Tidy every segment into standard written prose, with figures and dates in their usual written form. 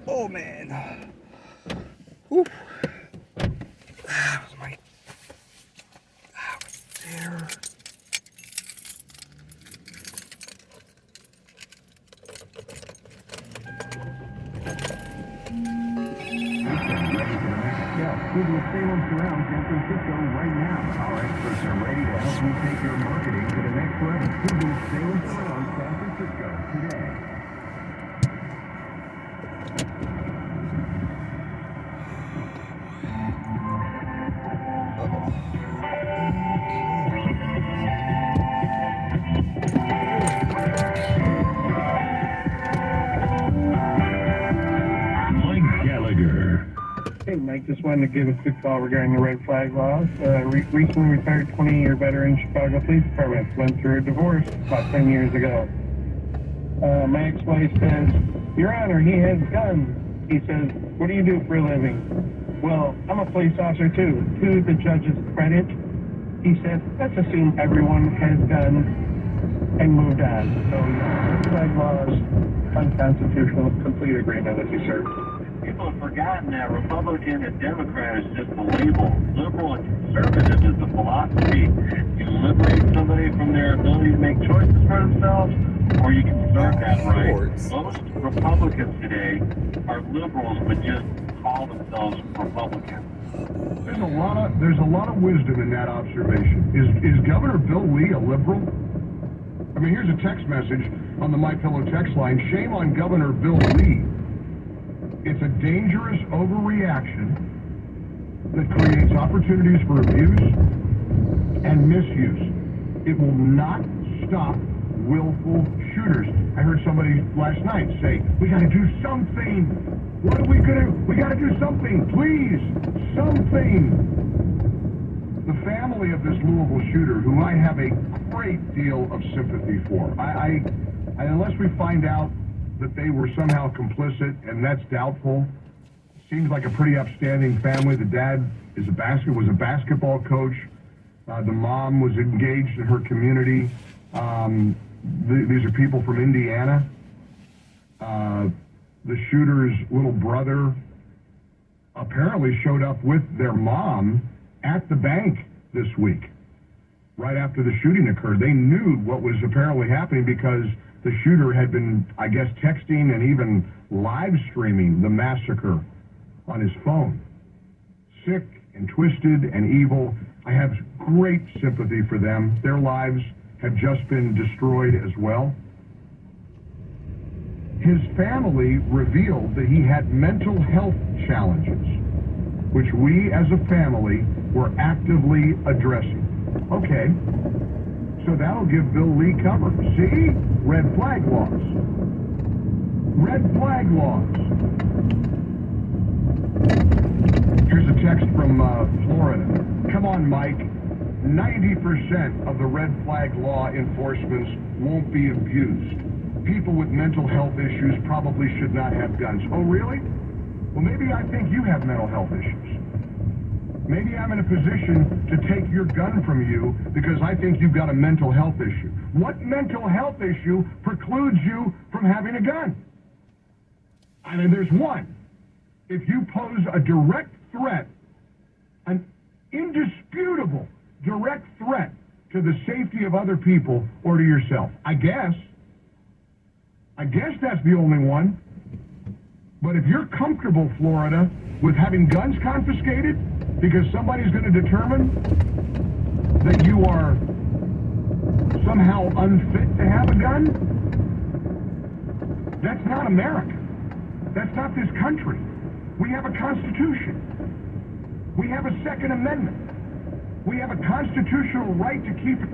Oh man. Whew. That was my. That was there. Google Salem surround San Francisco right now. Our experts are ready to help you take your marketing to the next level. Google Salem surround San Francisco today. Hey, Mike, just wanted to give a quick call regarding the red flag laws. Recently retired 20-year veteran Chicago Police Department went through a divorce about 10 years ago. My ex-wife says, Your Honor, he has guns. He says, what do you do for a living? Well, I'm a police officer too. To the judge's credit, he said, let's assume everyone has guns and moved on. So, red flag laws, unconstitutional, complete agreement with you, sir. People have forgotten that Republican and Democrat is just a label. Liberal and conservative is the philosophy. You liberate somebody from their ability to make choices for themselves, or you can start that right. Most Republicans today are liberals, but just call themselves Republicans. There's a lot of wisdom in that observation. Is Governor Bill Lee a liberal? I mean, here's a text message on the MyPillow text line. Shame on Governor Bill Lee. It's a dangerous overreaction that creates opportunities for abuse and misuse. It will not stop willful shooters. I heard somebody last night say, we got to do something. What are we going to? We got to do something. Please, something. The family of this Louisville shooter, who I have a great deal of sympathy for, unless we find out that they were somehow complicit, and that's doubtful. Seems like a pretty upstanding family. The dad was a basketball coach. The mom was engaged in her community. These are people from Indiana. The shooter's little brother apparently showed up with their mom at the bank this week, right after the shooting occurred. They knew what was apparently happening because the shooter had been, I guess, texting and even live streaming the massacre on his phone. Sick and twisted and evil. I have great sympathy for them. Their lives have just been destroyed as well. His family revealed that he had mental health challenges, which we as a family were actively addressing. Okay. So that'll give Bill Lee cover. See? Red flag laws. Red flag laws. Here's a text from Florida. Come on, Mike. 90% of the red flag law enforcements won't be abused. People with mental health issues probably should not have guns. Oh, really? Well, maybe I think you have mental health issues. Maybe I'm in a position to take your gun from you because I think you've got a mental health issue. What mental health issue precludes you from having a gun? I mean, there's one. If you pose a direct threat, an indisputable direct threat to the safety of other people or to yourself. I guess that's the only one. But if you're comfortable, Florida, with having guns confiscated because somebody's going to determine that you are somehow unfit to have a gun, that's not America. That's not this country. We have a Constitution. We have a Second Amendment. We have a constitutional right to keep it.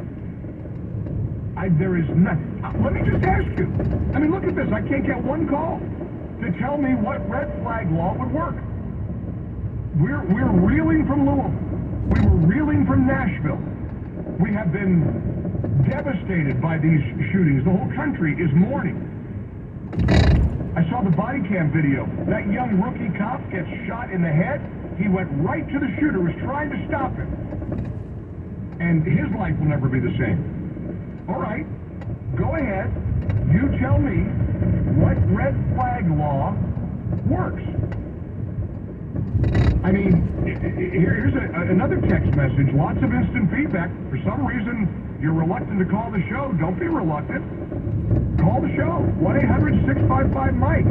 There is nothing. Let me just ask you. I mean, look at this. I can't get one call to tell me what red flag law would work. We're reeling from Louisville. We were reeling from Nashville. We have been devastated by these shootings. The whole country is mourning. I saw the body cam video. That young rookie cop gets shot in the head. He went right to the shooter, was trying to stop him. And his life will never be the same. All right, go ahead. You tell me what red flag law works. I mean, here's another text message. Lots of instant feedback. For some reason, you're reluctant to call the show. Don't be reluctant. Call the show. 1-800-655-MIKE.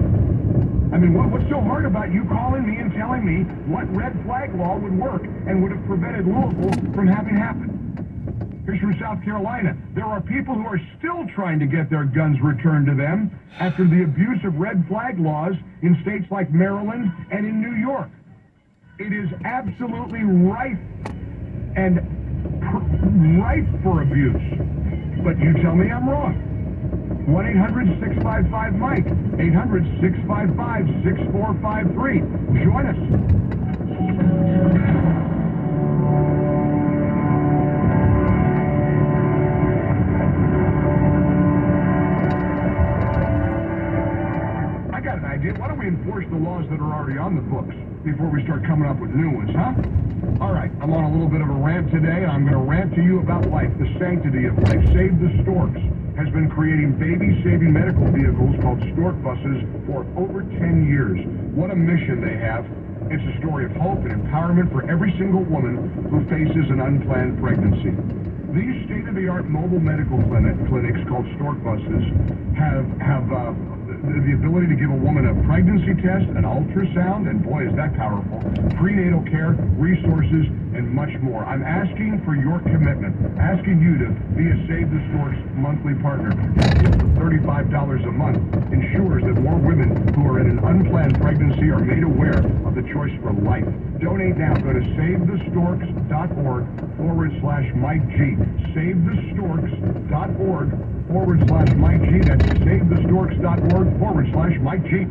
I mean, what's so hard about you calling me and telling me what red flag law would work and would have prevented Louisville from having happened? Here's from South Carolina. There are people who are still trying to get their guns returned to them after the abuse of red flag laws in states like Maryland and in New York. It is absolutely rife and ripe for abuse. But you tell me I'm wrong. 1-800-655-MIKE. 800-655-6453. Join us. I got an idea. Why don't we enforce the laws that are already on the books before we start coming up with new ones, huh? All right, I'm on a little bit of a rant today, and I'm going to rant to you about life, the sanctity of life. Save the Storks has been creating baby-saving medical vehicles called stork buses for over 10 years. What a mission they have. It's a story of hope and empowerment for every single woman who faces an unplanned pregnancy. These state-of-the-art mobile medical clinics called stork buses have the ability to give a woman a pregnancy test, an ultrasound, and boy, is that powerful, prenatal care, resources, and much more. I'm asking for your commitment, asking you to be a Save the Storks monthly partner. Just for $35 a month ensures that more women who are in an unplanned pregnancy are made aware of the choice for life. Donate now. Go to SaveTheStorks.org/Mike G. SaveTheStorks.org/Mike G. That's SaveTheStorks.org/Mike G.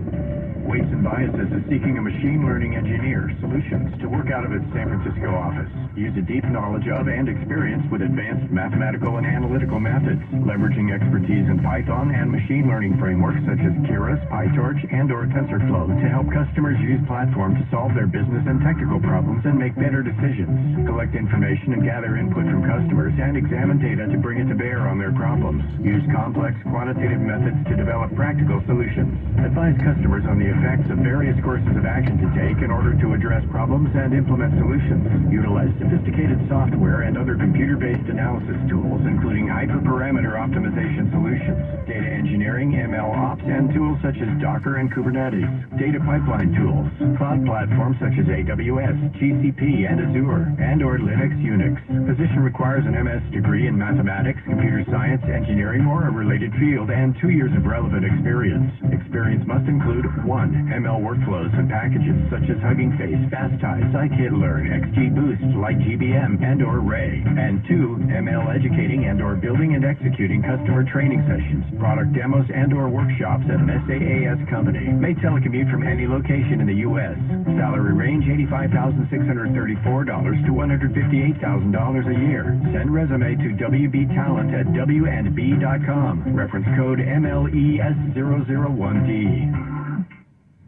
Weights and Biases is seeking a machine learning engineer solutions to work out of its San Francisco office. Use a deep knowledge of and experience with advanced mathematical and analytical methods, leveraging expertise in Python and machine learning frameworks such as Keras, PyTorch, and/or TensorFlow to help customers use platform to solve their business and technical problems and make better decisions. Collect information and gather input from customers and examine data to bring it to bear on their problems. Use complex quantitative methods to develop practical solutions. Advise customers on the effects of various courses of action to take in order to address problems and implement solutions. Utilize sophisticated software and other computer-based analysis tools, including hyperparameter optimization solutions, data engineering, ML ops, and tools such as Docker and Kubernetes, data pipeline tools, cloud platforms such as AWS, GCP, and Azure, and/or Linux, Unix. Position requires an MS degree in mathematics, computer science, engineering, or a related field, and 2 years of relevant experience. Experience must include 1. ML workflows and packages such as Hugging Face, FastTie, Scikit-learn, XGBoost, LightGBM, and/or Ray. And 2. ML educating and/or building and executing customer training sessions, product demos, and/or workshops at an SaaS company. May telecommute from any location in the U.S. Salary range $85,634 to $158,000 a year. Send resume to wbtalent@wandb.com. Reference code MLES001D.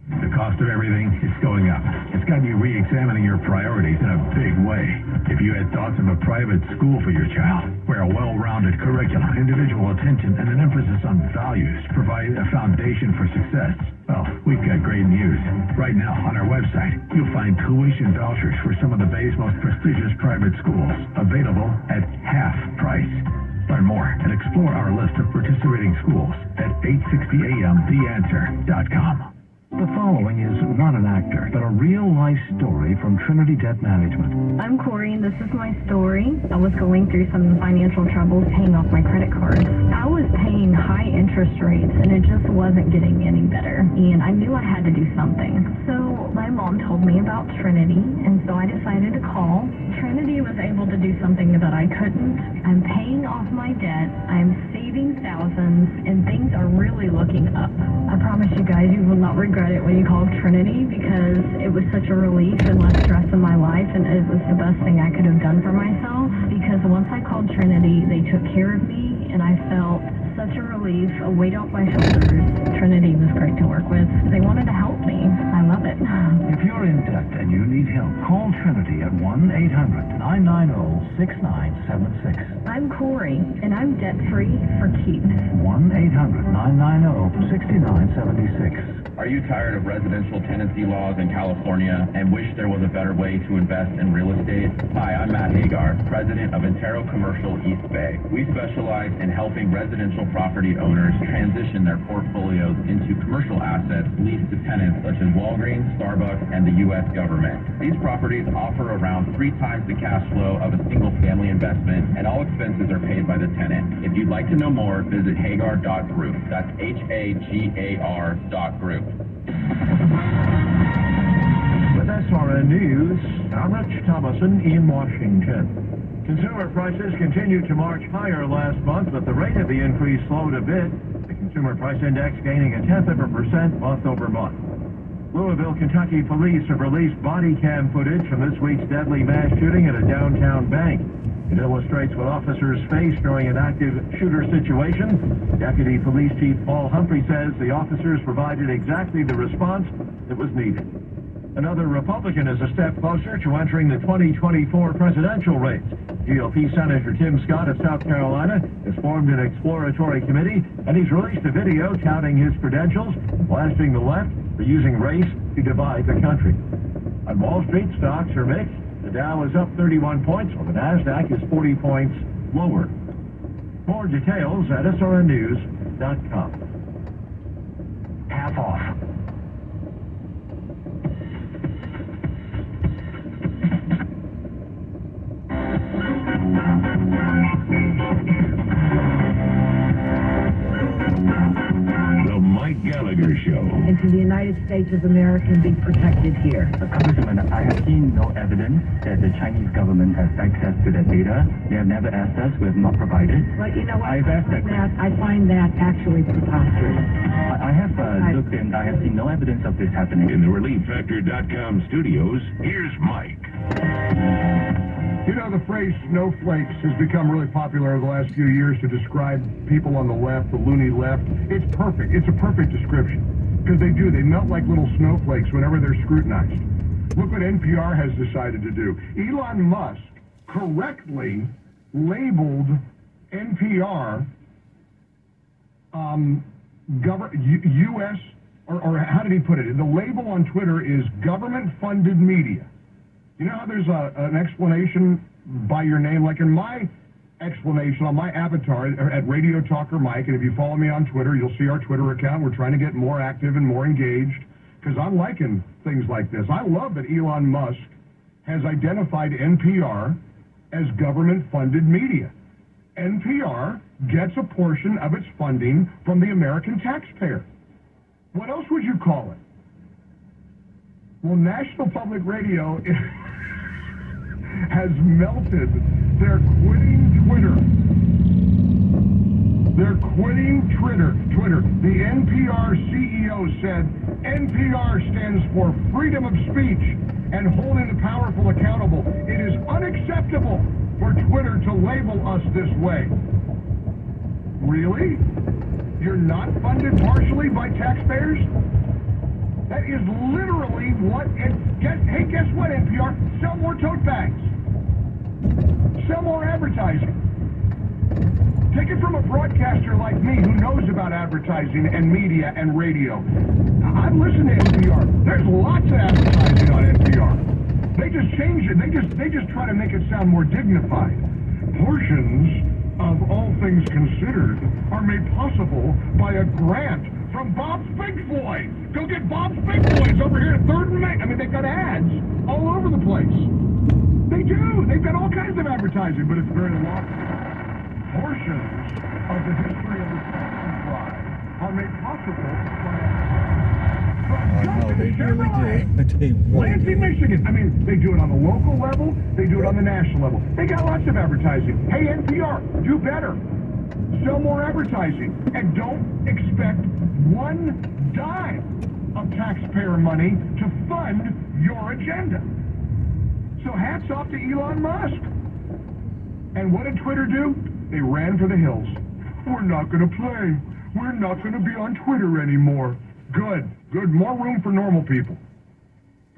The cost of everything is going up. It's got you re-examining your priorities in a big way. If you had thoughts of a private school for your child, where a well-rounded curriculum, individual attention, and an emphasis on values provide a foundation for success, well, we've got great news. Right now, on our website, you'll find tuition vouchers for some of the Bay's most prestigious private schools, available at half price. Learn more and explore our list of participating schools at 860amtheanswer.com. The following is not an actor, but a real-life story from Trinity Debt Management. I'm Corey, and this is my story. I was going through some financial troubles paying off my credit cards. I was paying high interest rates, and it just wasn't getting any better. And I knew I had to do something. So my mom told me about Trinity, and so I decided to call. Trinity was able to do something that I couldn't. I'm paying off my debt. I'm saving thousands, and things are really looking up. I promise you guys, you will not regret it when you call Trinity, because it was such a relief and less stress in my life, and it was the best thing I could have done for myself, because once I called Trinity, they took care of me, and I felt such a relief, a weight off my shoulders. Trinity was great to work with. They wanted to help me. I love it. If you're in debt and you need help, call Trinity at 1-800-990-6976. I'm Corey, and I'm debt-free for keeps. 1-800-990-6976. Are you tired of residential tenancy laws in California and wish there was a better way to invest in real estate? Hi, I'm Matt Hagar, president of Intero Commercial East Bay. We specialize in helping residential property owners transition their portfolios into commercial assets leased to tenants such as Walgreens, Starbucks, and the U.S. government. These properties offer around 3 times the cash flow of a single-family investment, and all expenses are paid by the tenant. If you'd like to know more, visit hagar.group. That's HAGAR.group. With SRN News, I'm Rich Thomason in Washington. Consumer prices continued to march higher last month, but the rate of the increase slowed a bit. The Consumer Price Index gaining 0.1% month over month. Louisville, Kentucky police have released body cam footage from this week's deadly mass shooting at a downtown bank. It illustrates what officers face during an active shooter situation. Deputy Police Chief Paul Humphrey says the officers provided exactly the response that was needed. Another Republican is a step closer to entering the 2024 presidential race. GOP Senator Tim Scott of South Carolina has formed an exploratory committee, and he's released a video touting his credentials, blasting the left for using race to divide the country. On Wall Street, stocks are mixed. The Dow is up 31 points, while the NASDAQ is 40 points lower. More details at srnnews.com. Half off. The Mike Gallagher Show. And to the United States of America be protected here. Congressman, I have seen no evidence that the Chinese government has access to that data. They have never asked us. We have not provided. But you know what? I've asked that. I find that actually preposterous. I have looked and I have seen no evidence of this happening. In the ReliefFactor.com studios, here's Mike. You know, the phrase snowflakes has become really popular over the last few years to describe people on the left, the loony left. It's perfect. It's a perfect description. Because they do. They melt like little snowflakes whenever they're scrutinized. Look what NPR has decided to do. Elon Musk correctly labeled NPR U.S., or how did he put it? The label on Twitter is government-funded media. You know how there's an explanation by your name? Like in my explanation on my avatar at Radio Talker Mike, and if you follow me on Twitter, you'll see our Twitter account. We're trying to get more active and more engaged because I'm liking things like this. I love that Elon Musk has identified NPR as government-funded media. NPR gets a portion of its funding from the American taxpayer. What else would you call it? Well, National Public Radio has melted. They're quitting Twitter. They're quitting Twitter. The NPR CEO said NPR stands for freedom of speech and holding the powerful accountable. It is unacceptable for Twitter to label us this way. Really? You're not funded partially by taxpayers? That is literally what it... Hey, guess what, NPR? Sell more tote bags. Sell more advertising. Take it from a broadcaster like me who knows about advertising and media and radio. I've listened to NPR. There's lots of advertising on NPR. They just change it. They just try to make it sound more dignified. Portions of All Things Considered are made possible by a grant from Bob's Big Boy. Go get Bob's Big Boys over here at 3rd and Main. I mean, they've got ads all over the place. They do. They've got all kinds of advertising, but it's very long. Portions of the history of the Texan tribe are made possible by they really do. Lansing, Michigan. I mean, they do it on the local level. They do it on the national level. They got lots of advertising. Hey, NPR, do better. Sell more advertising. And don't expect one dime of taxpayer money to fund your agenda. So hats off to Elon Musk. And what did Twitter do? They ran for the hills. We're not going to play. We're not going to be on Twitter anymore. Good. More room for normal people.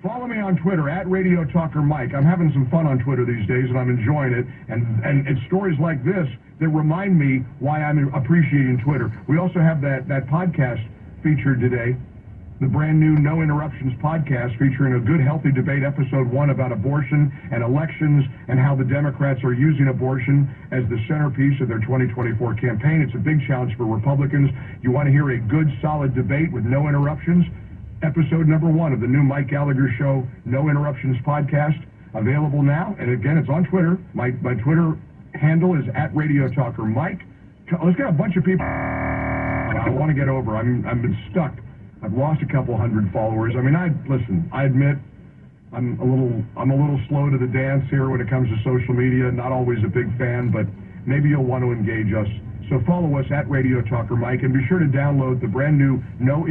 Follow me on Twitter, at Radio Talker Mike. I'm having some fun on Twitter these days, and I'm enjoying it. And it's stories like this that remind me why I'm appreciating Twitter. We also have that podcast featured today, the brand new No Interruptions podcast featuring a good, healthy debate, episode 1 about abortion and elections and how the Democrats are using abortion as the centerpiece of their 2024 campaign. It's a big challenge for Republicans. You want to hear a good, solid debate with no interruptions? Episode number 1 of the new Mike Gallagher Show, No Interruptions podcast, available now. And again, it's on Twitter. My Twitter handle is at Radio Talker Mike. Let's get a bunch of people. I want to get over. I've been stuck. I've lost a couple hundred followers. I mean, I admit I'm a little slow to the dance here when it comes to social media. Not always a big fan, but maybe you'll want to engage us. So follow us at Radio Talker Mike, and be sure to download the brand new No